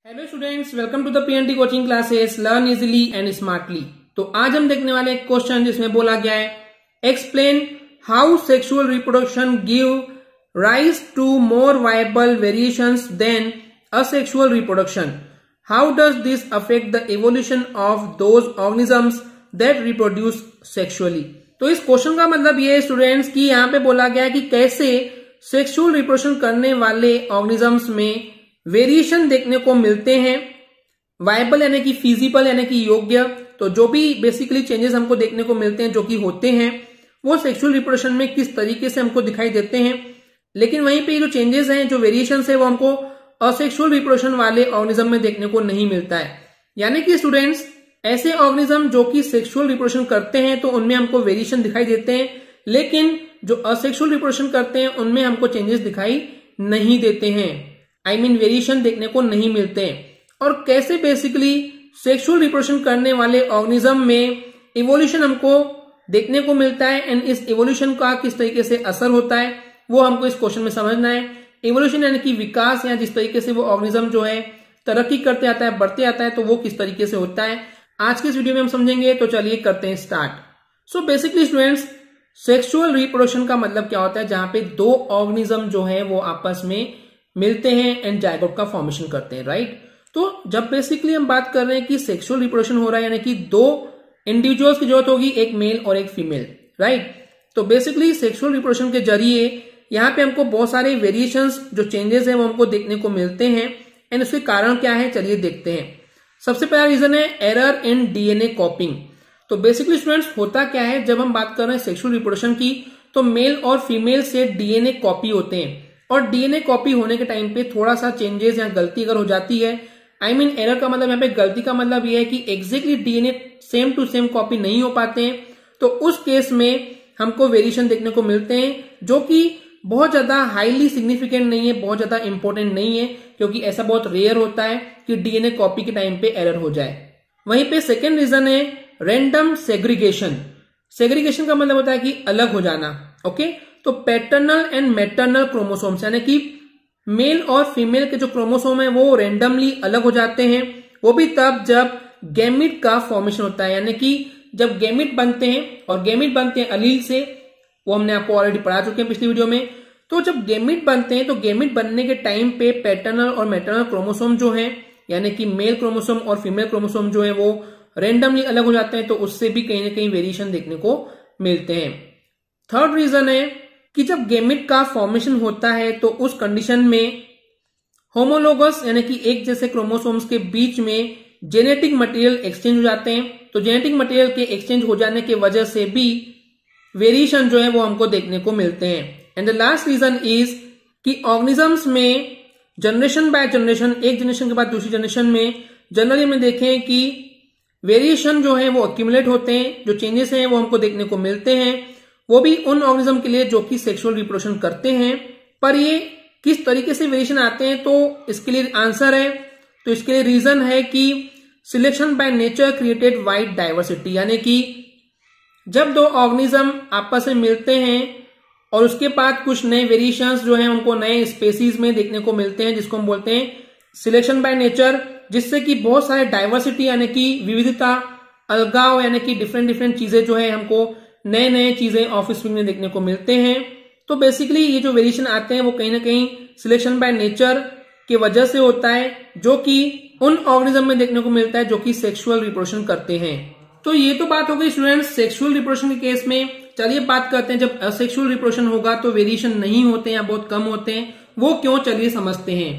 Hello students, welcome to the PNT coaching classes learn easily and smartly. तो आज हम देखने वाले एक क्वेश्चन जिसमें बोला गया है explain how sexual reproduction give rise to more viable variations than asexual reproduction. How does this affect the evolution of those organisms that reproduce sexually. तो इस क्वेश्चन का मतलब ये है स्टूडेंट्स कि यहाँ पे बोला गया है कि कैसे सेक्सुअल रिप्रोडक्शन करने वाले ऑर्गेनिजम्स में वेरिएशन देखने को मिलते हैं। वायबल यानी कि फिजिबल यानी कि योग्य, तो जो भी बेसिकली चेंजेस हमको देखने को मिलते हैं जो कि होते हैं वो सेक्सुअल रिप्रोडक्शन में किस तरीके से हमको दिखाई देते हैं। लेकिन वहीं पे जो चेंजेस हैं, जो वेरिएशन है, वो हमको असेक्सुअल रिप्रोडक्शन वाले ऑर्गेनिज्म में देखने को नहीं मिलता है। यानी कि स्टूडेंट्स ऐसे ऑर्गेनिज्म जो कि सेक्सुअल रिप्रोडक्शन करते हैं तो उनमें हमको वेरिएशन दिखाई देते हैं, लेकिन जो असेक्सुअल रिप्रोडक्शन करते हैं उनमें हमको चेंजेस दिखाई नहीं देते हैं, वेरिएशन देखने को नहीं मिलते हैं। और कैसे बेसिकली सेक्सुअल रिप्रोडक्शन करने वाले ऑर्गेनिज्म में इवोल्यूशन हमको देखने को मिलता है एंड इस इवोल्यूशन का किस तरीके से असर होता है वो हमको इस क्वेश्चन में समझना है। इवोल्यूशन यानी कि विकास, या जिस तरीके से वो ऑर्गेनिज्म जो है तरक्की करते आता है, बढ़ते आता है, तो वो किस तरीके से होता है आज के इस वीडियो में हम समझेंगे। तो चलिए करते हैं start. So basically students sexual reproduction का मतलब क्या होता है, जहां पे दो ऑर्गेनिज्म जो है वो आपस में मिलते हैं एंड जायगोट का फॉर्मेशन करते हैं, राइट। तो जब बेसिकली हम बात कर रहे हैं कि सेक्सुअल रिप्रोडक्शन हो रहा है यानी कि दो इंडिविजुअल्स की जरूरत होगी, एक मेल और एक फीमेल, राइट। तो बेसिकली सेक्सुअल रिप्रोडक्शन के जरिए यहाँ पे हमको बहुत सारे वेरिएशंस, जो चेंजेस हैं वो हमको देखने को मिलते हैं एंड उसके कारण क्या है चलिए देखते हैं। सबसे पहला रीजन है एरर इन डीएनए कॉपिंग। तो बेसिकली स्टूडेंट्स होता क्या है, जब हम बात कर रहे हैं सेक्सुअल रिप्रोडक्शन की तो मेल और फीमेल से डीएनए कॉपी होते हैं और डीएनए कॉपी होने के टाइम पे थोड़ा सा चेंजेस या गलती अगर हो जाती है, एरर का मतलब यहाँ पे गलती का मतलब ये है कि exactly DNA same to same copy नहीं हो पाते हैं, तो उस केस में हमको वेरिएशन देखने को मिलते हैं जो कि बहुत ज्यादा हाईली सिग्निफिकेंट नहीं है, बहुत ज्यादा इंपॉर्टेंट नहीं है, क्योंकि ऐसा बहुत रेयर होता है कि डीएनए कॉपी के टाइम पे एरर हो जाए। वहीं पे सेकेंड रीजन है रैंडम सेग्रीगेशन। सेग्रीगेशन का मतलब होता है कि अलग हो जाना, ओके। तो पैटर्नल एंड मैटरनल क्रोमोसोम्स यानी कि मेल और फीमेल के जो क्रोमोसोम है वो रेंडमली अलग हो जाते हैं, वो भी तब जब गैमिट का फॉर्मेशन होता है, यानी कि जब गैमिट बनते हैं, और गैमिट बनते हैं अलील से, वो हमने आपको ऑलरेडी पढ़ा चुके हैं पिछली वीडियो में। तो जब गैमिट बनते हैं तो गैमिट बनने के टाइम पे पैटर्नल और मैटरनल क्रोमोसोम जो है यानी कि मेल क्रोमोसोम और फीमेल क्रोमोसोम जो है वो रेंडमली अलग हो जाते हैं, तो उससे भी कहीं ना कहीं वेरिएशन देखने को मिलते हैं। थर्ड रीजन है कि जब गैमेट का फॉर्मेशन होता है तो उस कंडीशन में होमोलोगस यानी कि एक जैसे क्रोमोसोम्स के बीच में जेनेटिक मटेरियल एक्सचेंज हो जाते हैं, तो जेनेटिक मटेरियल के एक्सचेंज हो जाने की वजह से भी वेरिएशन जो है वो हमको देखने को मिलते हैं। And the last reason is कि ऑर्गेनिजम्स में जनरेशन बाय जनरेशन, एक जनरेशन के बाद दूसरी जनरेशन में जनरली में देखें कि वेरिएशन जो है वो अक्यूमुलेट होते हैं, जो चेंजेस हैं वो हमको देखने को मिलते हैं, वो भी उन ऑर्गेनिज्म के लिए जो कि सेक्सुअल रिप्रोडक्शन करते हैं। पर ये किस तरीके से वेरिएशन आते हैं, तो इसके लिए आंसर है, तो इसके लिए रीजन है कि selection by nature created wide diversity, यानी कि जब दो ऑर्गेनिज्म आपस में मिलते हैं और उसके बाद कुछ नए वेरिएशंस जो हैं उनको नए स्पेसीज में देखने को मिलते हैं, जिसको हम बोलते हैं सिलेक्शन बाय नेचर, जिससे कि बहुत सारे डाइवर्सिटी यानी कि विविधता, अलगाव यानी कि डिफरेंट चीजें जो है हमको नए नए चीजें ऑफस्प्रिंग में देखने को मिलते हैं। तो बेसिकली ये जो वेरिएशन आते हैं वो कहीं ना कहीं सिलेक्शन बाय नेचर की वजह से होता है, जो कि उन ऑर्गेनिज्म में देखने को मिलता है जो कि सेक्सुअल रिप्रोडक्शन करते हैं। तो ये तो बात हो गई स्टूडेंट्स सेक्सुअल रिप्रोडक्शन के केस में। चलिए बात करते हैं जब असेक्सुअल रिप्रोडक्शन होगा तो वेरिएशन नहीं होते हैं या बहुत कम होते हैं, वो क्यों, चलिए समझते हैं।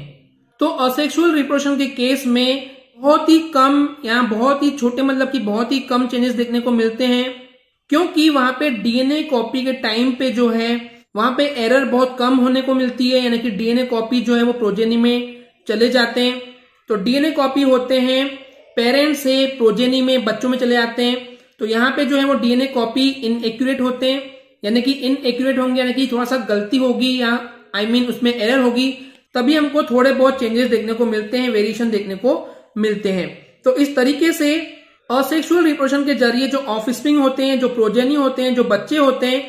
तो असेक्सुअल रिप्रोडक्शन के केस में बहुत ही कम या बहुत ही छोटे, मतलब कि बहुत ही कम चेंजेस देखने को मिलते हैं, क्योंकि वहां पे डीएनए कॉपी के टाइम पे जो है वहां पे एरर बहुत कम होने को मिलती है, यानी कि डीएनए कॉपी जो है वो प्रोजेनी में चले जाते हैं। तो डीएनए कॉपी होते हैं पेरेंट्स से प्रोजेनी में, बच्चों में चले जाते हैं। तो यहाँ पे जो है वो डीएनए कॉपी इनएक्यूरेट होते हैं, यानी कि इनएक्यूरेट होंगे, यानी कि थोड़ा सा गलती होगी या उसमें एरर होगी, तभी हमको थोड़े बहुत चेंजेस देखने को मिलते हैं, वेरिएशन देखने को मिलते हैं। तो इस तरीके से असेक्सुअल रिप्रोडक्शन के जरिए जो ऑफस्प्रिंग होते हैं, जो प्रोजेनी होते हैं, जो बच्चे होते हैं,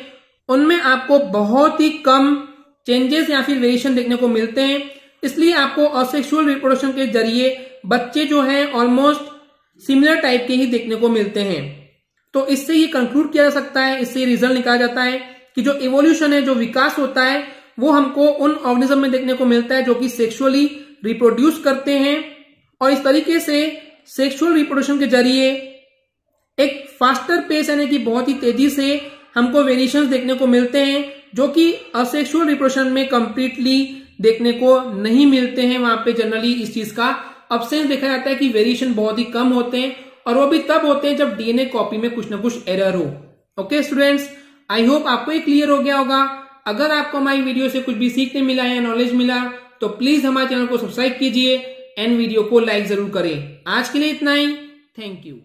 उनमें आपको बहुत ही कम चेंजेस या फिर वेरिएशन देखने को मिलते हैं। इसलिए आपको असेक्सुअल रिप्रोडक्शन के जरिए बच्चे जो हैं ऑलमोस्ट सिमिलर टाइप के ही देखने को मिलते हैं। तो इससे ये कंक्लूड किया जा सकता है, इससे रिजल्ट निकाला जाता है कि जो इवोल्यूशन है, जो विकास होता है, वो हमको उन ऑर्गेनिज्म में देखने को मिलता है जो कि सेक्सुअली रिप्रोड्यूस करते हैं। और इस तरीके से सेक्सुअल रिप्रोडक्शन के जरिए एक फास्टर पेस यानी कि बहुत ही तेजी से हमको वेरिएशंस देखने को मिलते हैं जो कि असेक्सुअल रिप्रोडक्शन में कंप्लीटली देखने को नहीं मिलते हैं। वहां पे जनरली इस चीज का अब्सेंस देखा जाता है कि वेरिएशन बहुत ही कम होते हैं, और वो भी तब होते हैं जब डीएनए कॉपी में कुछ ना कुछ एरर हो। ओके स्टूडेंट्स, आई होप आपको ये क्लियर हो गया होगा। अगर आपको हमारी वीडियो से कुछ भी सीखने मिला या नॉलेज मिला तो प्लीज हमारे चैनल को सब्सक्राइब कीजिए एंड वीडियो को लाइक जरूर करें। आज के लिए इतना ही, थैंक यू।